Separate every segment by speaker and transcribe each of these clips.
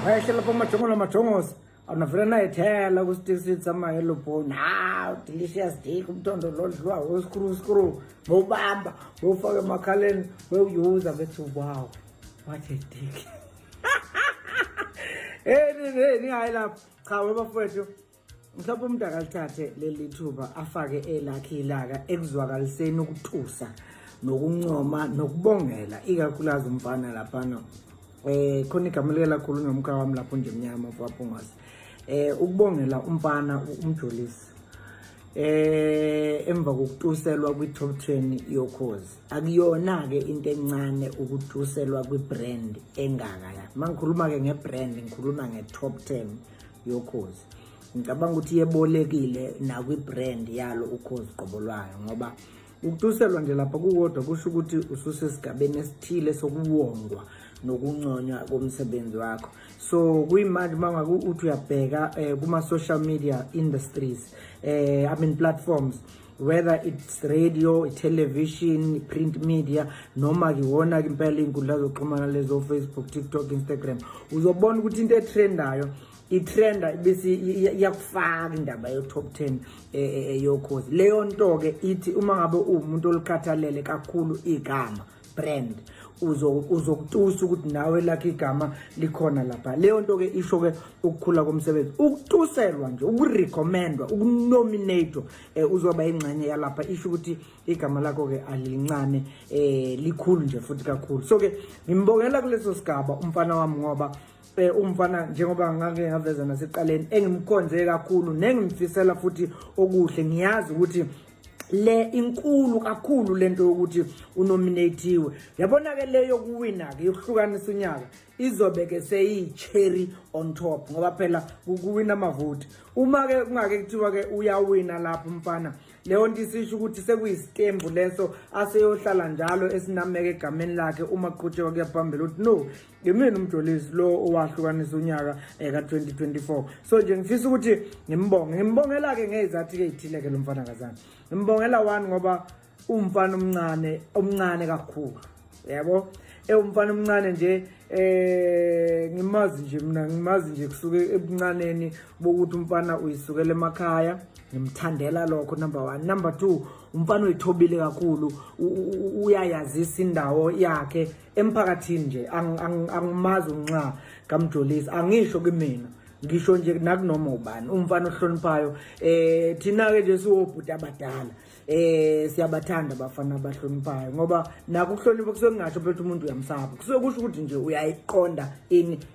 Speaker 1: wayeshela pha amajongos anavela nayithela kusitisit samayelo bone delicious dick umtondo lodliwa uskru bowubamba bowufaka emakhaleni bowuyuza bethi wow what a dick. Hayi lapha cha webafowethu mhlawumbe umuntu akalithathe leli thuba afake elakhe ilaka ekuzwakaliseni ukutusa nokuncoma nokubongela ikakhulukazi umfana laphana khona igama likakhulu nomkha wami lapho nje emnyama waphungasi ukubongela umfana umjolisi emva kokutuselwa kwi-top 10 yokhozi akuyona ke into encane ukutuselwa kwi-brand engaka ya mangikhuluma ke ngebrand ngikhuluma nge-top 10 yokhozi ngicabanga ukuthi yebolekile na kwi-brand yalo ukhozi qobolwayo ngoba ukutuselwa nje lapha kukodwa kusho ukuthi ususesigabeni esithile sokuwongwa nokunconywa komsebenzi wakho. So kuyimanje mangaku uthi uyabheka kuma social media industries platforms, whether it's radio, television, print media noma kiwona impela inkundla zokuxhumana lezo Facebook, TikTok, Instagram, uzobona ukuthi into etrendayo itrenda bese yakufaka indaba yo top 10 yokhozi. Leyo nto ke ithi uma ngabe umuntu olikhathalele kakhulu igama brand uzokutusa ukuthi nawe lakhe igama likhona lapha. Leyo nto ke isho ke ukukhula komsebenzi, ukutuselwa nje, ukurecommendwa, ukunominate uzoba ingxenye yalapha, isho ukuthi igama lakho ke alincane likhulu nje futhi kakhulu. So ke ngimbongela kuleso sigaba umfana wami ngoba umfana njengoba ngake ngaveza naseqaleni engimkhonze kakhulu nengimfisela futhi okuhle. Ngiyazi ukuthi le inkulu kakhulu lento ukuthi unominatiwe, yabona ke leyo kuwina ke yokuhlukanisa unyaka izobe ke seyi-cherry on top ngoba phela kuwina amavoti. Uma ke kungake kuthiwa ke uyawina lapho umfana, leyo nto isisho ukuthi sekuyisitembu leso aseyohlala njalo esinameke egameni lakhe uma kuqhutshekwa kuya phambili ukuthi no ngemini umjolisi lo owahlukanisa unyaka ka-2024. So nje ngifisa ukuthi ngimbongela ke ngezathu ke ezithile ke lo mfana kazana. Ngimbongela one ngoba umfana omncane kakhulu, yabo umfana omncane nje ngimazi nje kusuke ebuncaneni bokuthi umfana uyisukela emakhaya, ngimthandela lokho number 1. Number 2, umfana uyithobile kakhulu, uyayazisa indawo yakhe emphakathini nje. Angimazi unxa kamjolisi, angisho kimina, ngisho nje nakunoma ubani umfana ohloniphayo. Thina ke nje siwobhuti abadala siyabathanda abafana abahloniphayo ngoba naku ukuhlonipha kusuke kungasho phela umuntu uyamsaba, kusuke kusho ukuthi nje uyayiqonda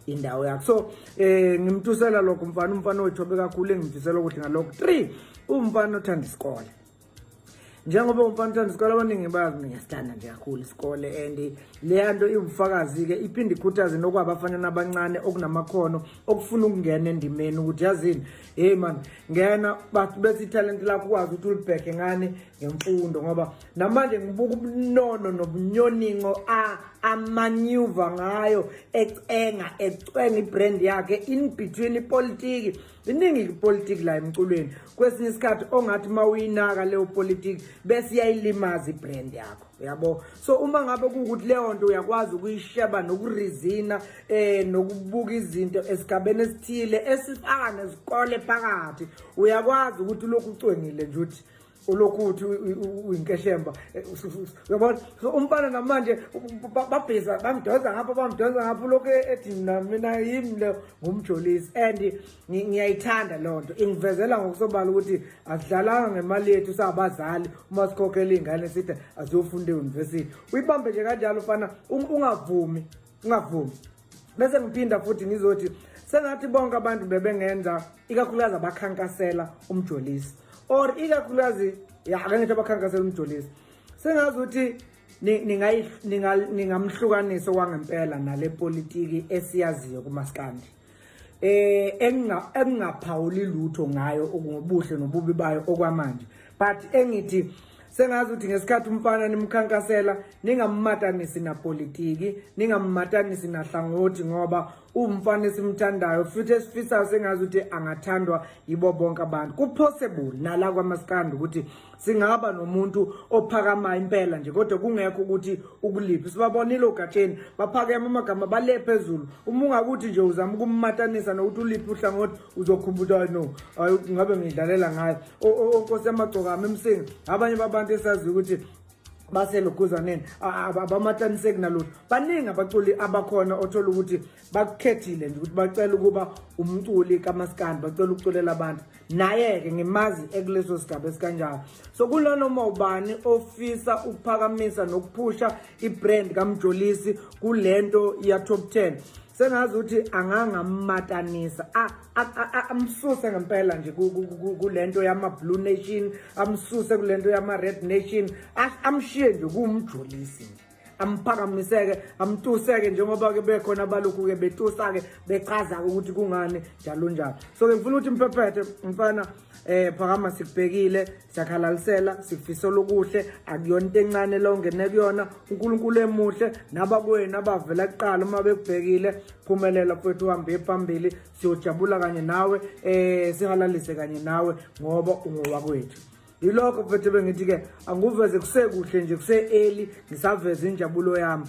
Speaker 1: indawo yakhe. So ngimtusela lokho umfana oyithobe kakhulu engimfisela ukuthi ngalokho. 3, umfana othanda isikole. Njengoba umfana uthanda isikole, abaningi bazi ngiyasithanda nje kakhulu isikole, and leya nto iwubufakazi ke iphinde ikhuthaze nokwabafana abancane okunamakhono okufuna ukungena endimeni ukuthi yazini hey man ngena bathi bethi talent lakho ukwazi ukuthi ulibheke ngane ngemfundo, ngoba namanje ngibuka ubunono nobunyoningo amanyuva ngayo ecwenga ibrand yakhe in between ipolitiki. Iningi ipolitiki la emculweni kwesinye isikhathi ongathi mawuyinaka leyo politiki bese iyayilimaza ibrand yakho, yabo. So uma ngabe kuukuthi leyo nto uyakwazi ukuyisheba nokurizina nokubuka izinto esigabeni esithile esifana nesikole phakathi, uyakwazi ukuthi lokhu ucwengile nje uthi ulokhu uthi uyinkeshemba, yabona. So umfana namanje babhiza bamdoza ngapha lokho ethi mina yimi le ngumjolisi, and ngiyayithanda lo nto. Ingivezela ngokusobala ukuthi asidlalanga ngemali yethu sabazali uma sikhokhela ingane sithi aziyofunda e-university. Uyibambe nje kanjalo ufana, ungavumi bese ngiphinda futhi ngizothi sengathi bonke abantu bebengenza ikakhulukazi abakhankasela umjolisi or ikakhulukazi ngithi abakhankasela umjolisi, sengazi ukuthi ningamhlukanisa wangempela nale politiki esiyaziyo kumaskandi engingaphawuli lutho ngayo okungobuhle nobubi bayo okwamanje, but engithi sengazi ukuthi ngesikhathi umfana nimkhankasela ningammatanisi napolitiki, ningammatanisi nahlangothi, ngoba umfana esimthandayo futhi esifisayo sengazi ukuthi angathandwa yibo bonke abantu. Kupossible nala kwamaskandi ukuthi singaba nomuntu ophakama impela nje kodwa kungekho ukuthi ukuliphi. Sibabonile ogatsheni baphakema amagama bale phezulu. Uma ungakuthi nje uzama ukummatanisa nokuthi uliphi uhlangothi uzokhumbula no ngabe ngidlalela ngayo onkosi yamagcokama emsingi. Abanye babantu esazi ukuthi baseloguzaneni abamataniseki nalutho. Baningi abaculi abakhona othola ukuthi bakukhethile nje ukuthi bacela ukuba umculi kaMaskandi, bacela ukuculela abantu. Naye-ke ngimazi ekuleso sigaba esikanjalo. So kulonoma ubani ofisa ukuphakamisa nokuphusha ibrand kaMjolisi kulento ya top 10. Sengazi ukuthi angangammatanisa amsuse ngempela nje kulento yama Blue Nation, amsuse kulento yama Red Nation, amshiye nje kumJolisi, amphakamiseke, amtuseke njengoba ke bekhona balokhu ke betusa ke bechaza ukuthi kungani njalo njalo. So ke ngifuna ukuthi mphephethe mfana phakama sikubhekile, siyakhalalisela, sikufisela okuhle, akuyona into encane lo ngene kuyona. uNkulunkulu emuhle nabakwenu abavela kuqala uma bekubhekile, phumelela mfowethu, uhambe phambili, siyojabula kanye nawe, sihalalise kanye nawe ngoba ungowakwethu. Yilokho mfethu bengithi ke anguveze kusekuhle nje kuse early ngisaveza injabulo yami.